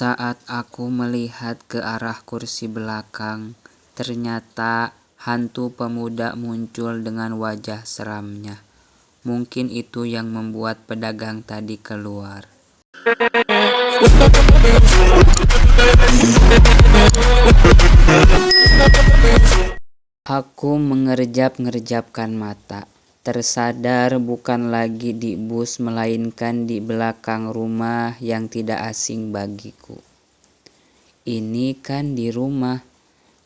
Saat aku melihat ke arah kursi belakang, ternyata hantu pemuda muncul dengan wajah seramnya. Mungkin itu yang membuat pedagang tadi keluar. Aku mengerjap-ngerjapkan mata, tersadar bukan lagi di bus melainkan di belakang rumah yang tidak asing bagiku. Ini kan di rumah,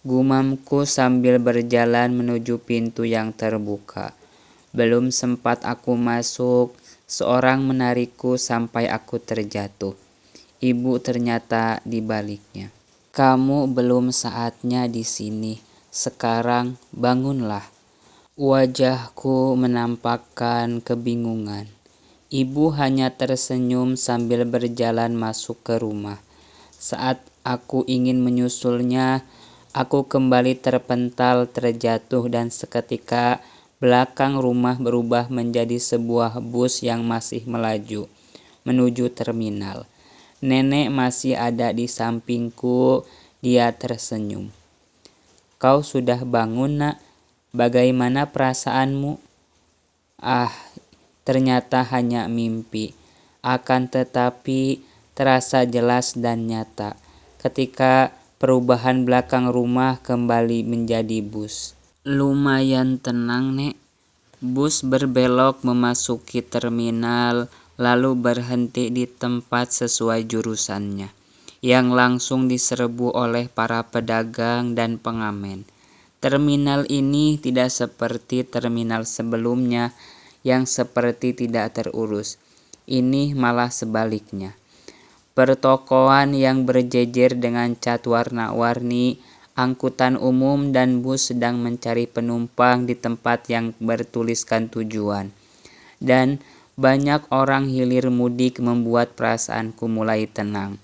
gumamku sambil berjalan menuju pintu yang terbuka. Belum sempat aku masuk, seorang menarikku sampai aku terjatuh. Ibu ternyata di baliknya. Kamu belum saatnya di sini. Sekarang bangunlah. Wajahku menampakkan kebingungan. Ibu hanya tersenyum sambil berjalan masuk ke rumah. Saat aku ingin menyusulnya, aku kembali terpental, terjatuh, dan seketika belakang rumah berubah menjadi sebuah bus yang masih melaju menuju terminal. Nenek masih ada di sampingku. Dia tersenyum. Kau sudah bangun, Nak? Bagaimana perasaanmu? Ternyata hanya mimpi. Akan tetapi terasa jelas dan nyata ketika perubahan belakang rumah kembali menjadi bus. Lumayan tenang, Nek. Bus berbelok memasuki terminal, lalu berhenti di tempat sesuai jurusannya, yang langsung diserbu oleh para pedagang dan pengamen. Terminal ini tidak seperti terminal sebelumnya yang seperti tidak terurus. Ini malah sebaliknya. Pertokoan yang berjejer dengan cat warna-warni, angkutan umum dan bus sedang mencari penumpang di tempat yang bertuliskan tujuan. Dan banyak orang hilir mudik membuat perasaanku mulai tenang.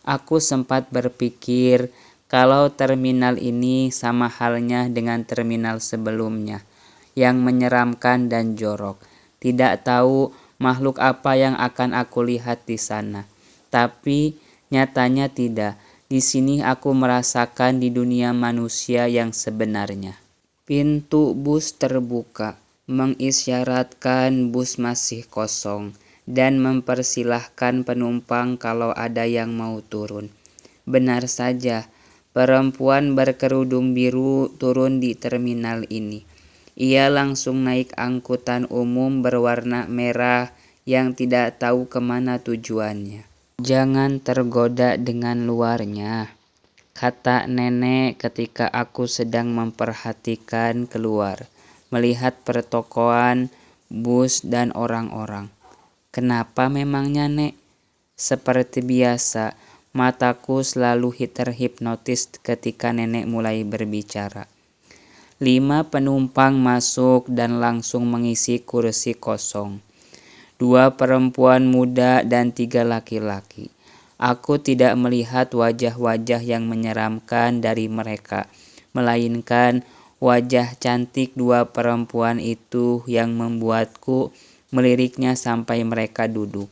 Aku sempat berpikir kalau terminal ini sama halnya dengan terminal sebelumnya, yang menyeramkan dan jorok. Tidak tahu makhluk apa yang akan aku lihat di sana. Tapi nyatanya tidak. Di sini aku merasakan di dunia manusia yang sebenarnya. Pintu bus terbuka, mengisyaratkan bus masih kosong, dan mempersilahkan penumpang kalau ada yang mau turun. Benar saja, perempuan berkerudung biru turun di terminal ini. Ia langsung naik angkutan umum berwarna merah yang tidak tahu kemana tujuannya. Jangan tergoda dengan luarnya, kata nenek ketika aku sedang memperhatikan keluar, melihat pertokoan, bus, dan orang-orang. Kenapa memangnya, Nek? Seperti biasa, mataku selalu terhipnotis ketika nenek mulai berbicara. 5 penumpang masuk dan langsung mengisi kursi kosong. 2 perempuan muda dan 3 laki-laki. Aku tidak melihat wajah-wajah yang menyeramkan dari mereka, melainkan wajah cantik 2 perempuan itu yang membuatku meliriknya sampai mereka duduk.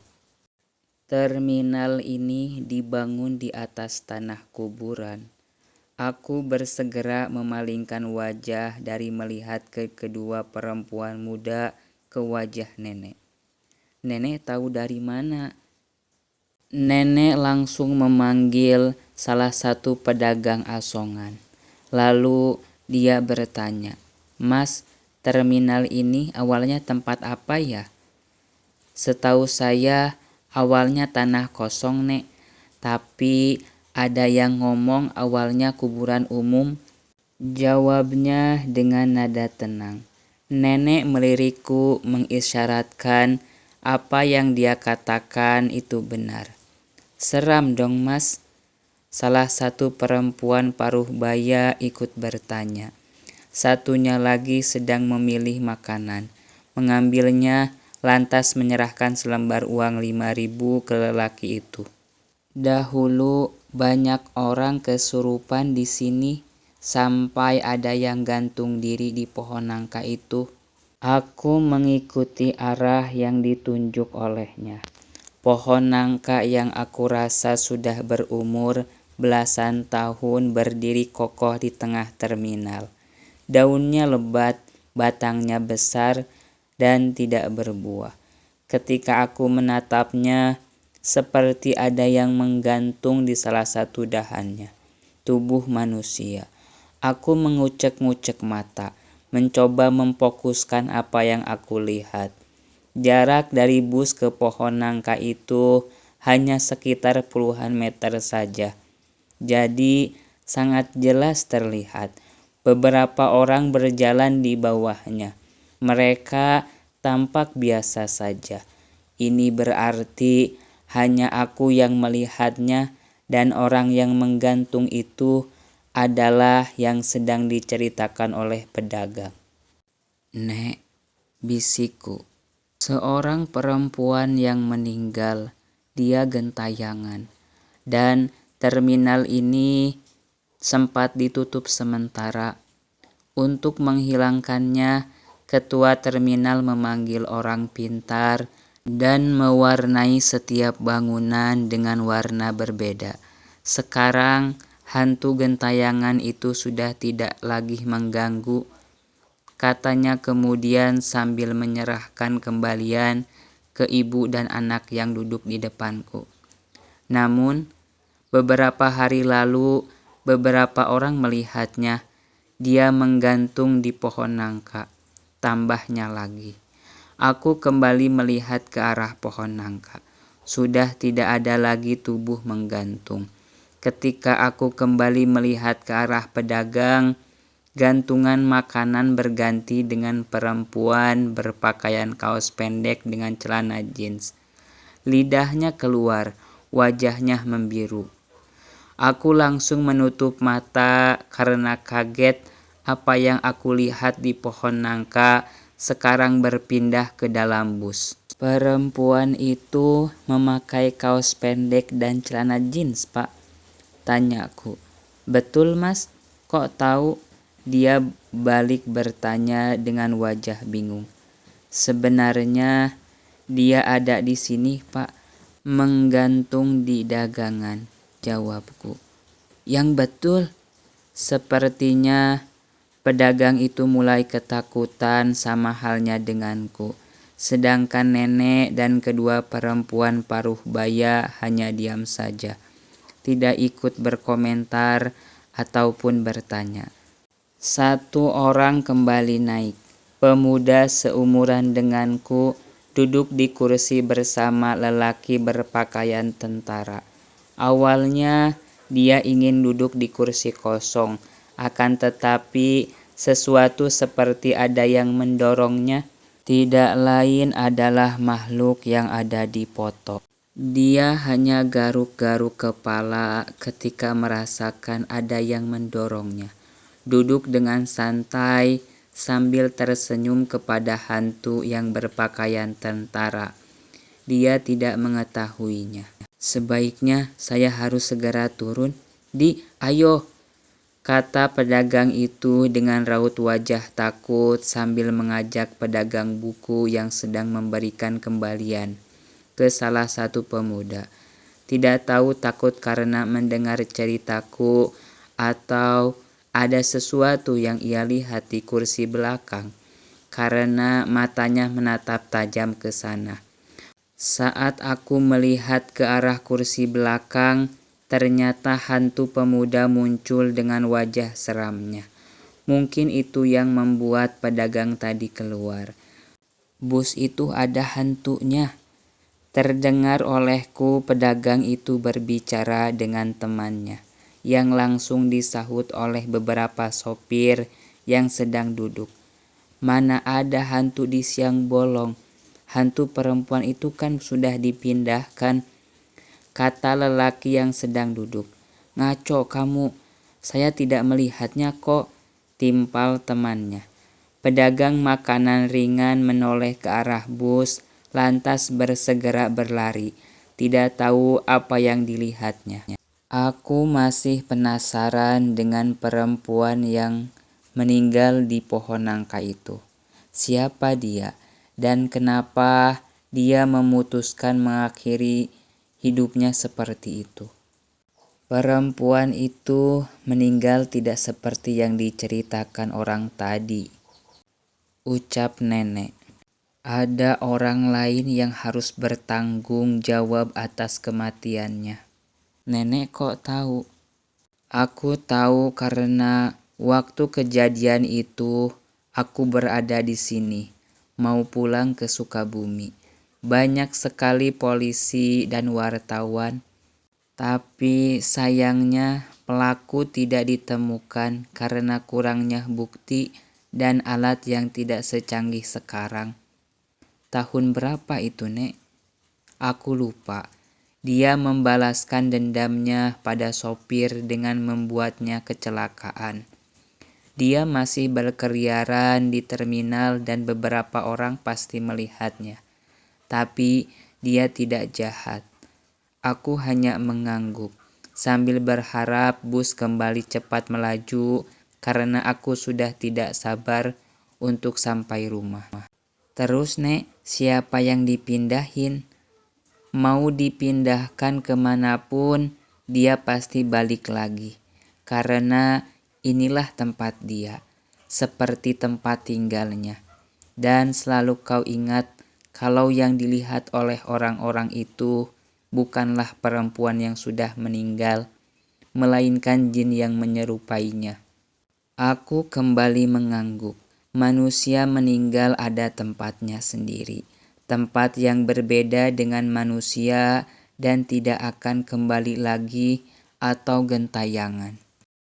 Terminal ini dibangun di atas tanah kuburan. Aku bersegera memalingkan wajah dari melihat ke kedua perempuan muda ke wajah nenek. Nenek tahu dari mana? Nenek langsung memanggil salah satu pedagang asongan. Lalu dia bertanya, "Mas, terminal ini awalnya tempat apa ya?" "Setahu saya awalnya tanah kosong, Nek. Tapi ada yang ngomong awalnya kuburan umum," jawabnya dengan nada tenang. Nenek melirikku mengisyaratkan apa yang dia katakan itu benar. "Seram dong, Mas?" Salah satu perempuan paruh baya ikut bertanya. Satunya lagi sedang memilih makanan. Mengambilnya, lantas menyerahkan selembar uang 5.000 ke lelaki itu. "Dahulu banyak orang kesurupan di sini, sampai ada yang gantung diri di pohon nangka itu." Aku mengikuti arah yang ditunjuk olehnya. Pohon nangka yang aku rasa sudah berumur belasan tahun berdiri kokoh di tengah terminal. Daunnya lebat, batangnya besar, dan tidak berbuah. Ketika aku menatapnya, seperti ada yang menggantung di salah satu dahannya. Tubuh manusia. Aku mengucek-ngucek mata, mencoba memfokuskan apa yang aku lihat. Jarak dari bus ke pohon nangka itu hanya sekitar puluhan meter saja. Jadi sangat jelas terlihat. Beberapa orang berjalan di bawahnya. Mereka tampak biasa saja. Ini berarti hanya aku yang melihatnya dan orang yang menggantung itu adalah yang sedang diceritakan oleh pedagang. "Nek," bisikku. Seorang perempuan yang meninggal, dia gentayangan. Dan terminal ini sempat ditutup sementara. Untuk menghilangkannya, ketua terminal memanggil orang pintar dan mewarnai setiap bangunan dengan warna berbeda. Sekarang hantu gentayangan itu sudah tidak lagi mengganggu, katanya kemudian sambil menyerahkan kembalian ke ibu dan anak yang duduk di depanku. Namun, beberapa hari lalu, beberapa orang melihatnya. Dia menggantung di pohon nangka. Tambahnya lagi, aku kembali melihat ke arah pohon nangka. Sudah tidak ada lagi tubuh menggantung. Ketika aku kembali melihat ke arah pedagang, gantungan makanan berganti dengan perempuan berpakaian kaos pendek dengan celana jeans. Lidahnya keluar, wajahnya membiru. Aku langsung menutup mata karena kaget apa yang aku lihat di pohon nangka sekarang berpindah ke dalam bus. "Perempuan itu memakai kaos pendek dan celana jeans, Pak?" tanyaku. "Betul, Mas. Kok tahu?" Dia balik bertanya dengan wajah bingung. "Sebenarnya dia ada di sini, Pak. Menggantung di dagangan," jawabku. "Yang betul?" Sepertinya pedagang itu mulai ketakutan sama halnya denganku. Sedangkan nenek dan kedua perempuan paruh baya hanya diam saja. Tidak ikut berkomentar ataupun bertanya. Satu orang kembali naik. Pemuda seumuran denganku duduk di kursi bersama lelaki berpakaian tentara. Awalnya dia ingin duduk di kursi kosong, akan tetapi sesuatu seperti ada yang mendorongnya. Tidak lain adalah makhluk yang ada di foto. Dia hanya garuk-garuk kepala ketika merasakan ada yang mendorongnya. Duduk dengan santai sambil tersenyum kepada hantu yang berpakaian tentara. Dia tidak mengetahuinya. "Sebaiknya saya harus segera turun." Ayo," kata pedagang itu dengan raut wajah takut sambil mengajak pedagang buku yang sedang memberikan kembalian ke salah satu pemuda. Tidak tahu takut karena mendengar ceritaku atau ada sesuatu yang ia lihat di kursi belakang, karena matanya menatap tajam ke sana. Saat aku melihat ke arah kursi belakang, ternyata hantu pemuda muncul dengan wajah seramnya. Mungkin itu yang membuat pedagang tadi keluar. "Bus itu ada hantunya," terdengar olehku pedagang itu berbicara dengan temannya, yang langsung disahut oleh beberapa sopir yang sedang duduk. "Mana ada hantu di siang bolong. Hantu perempuan itu kan sudah dipindahkan," kata lelaki yang sedang duduk. "Ngaco kamu, saya tidak melihatnya kok," timpal temannya. Pedagang makanan ringan menoleh ke arah bus, lantas bersegera berlari. Tidak tahu apa yang dilihatnya. Aku masih penasaran dengan perempuan yang meninggal di pohon nangka itu. Siapa dia dan kenapa dia memutuskan mengakhiri hidupnya seperti itu. Perempuan itu meninggal tidak seperti yang diceritakan orang tadi, ucap nenek. Ada orang lain yang harus bertanggung jawab atas kematiannya. Nenek kok tahu? Aku tahu karena waktu kejadian itu aku berada di sini, mau pulang ke Sukabumi. Banyak sekali polisi dan wartawan, tapi sayangnya pelaku tidak ditemukan karena kurangnya bukti dan alat yang tidak secanggih sekarang. Tahun berapa itu, Nek? Aku lupa. Dia membalaskan dendamnya pada sopir dengan membuatnya kecelakaan. Dia masih berkeliaran di terminal dan beberapa orang pasti melihatnya. Tapi dia tidak jahat. Aku hanya mengangguk sambil berharap bus kembali cepat melaju karena aku sudah tidak sabar untuk sampai rumah. Terus, Nek, siapa yang dipindahin? Mau dipindahkan kemanapun, dia pasti balik lagi. Karena inilah tempat dia, seperti tempat tinggalnya. Dan selalu kau ingat kalau yang dilihat oleh orang-orang itu bukanlah perempuan yang sudah meninggal, melainkan jin yang menyerupainya. Aku kembali mengangguk. Manusia meninggal ada tempatnya sendiri, tempat yang berbeda dengan manusia dan tidak akan kembali lagi atau gentayangan.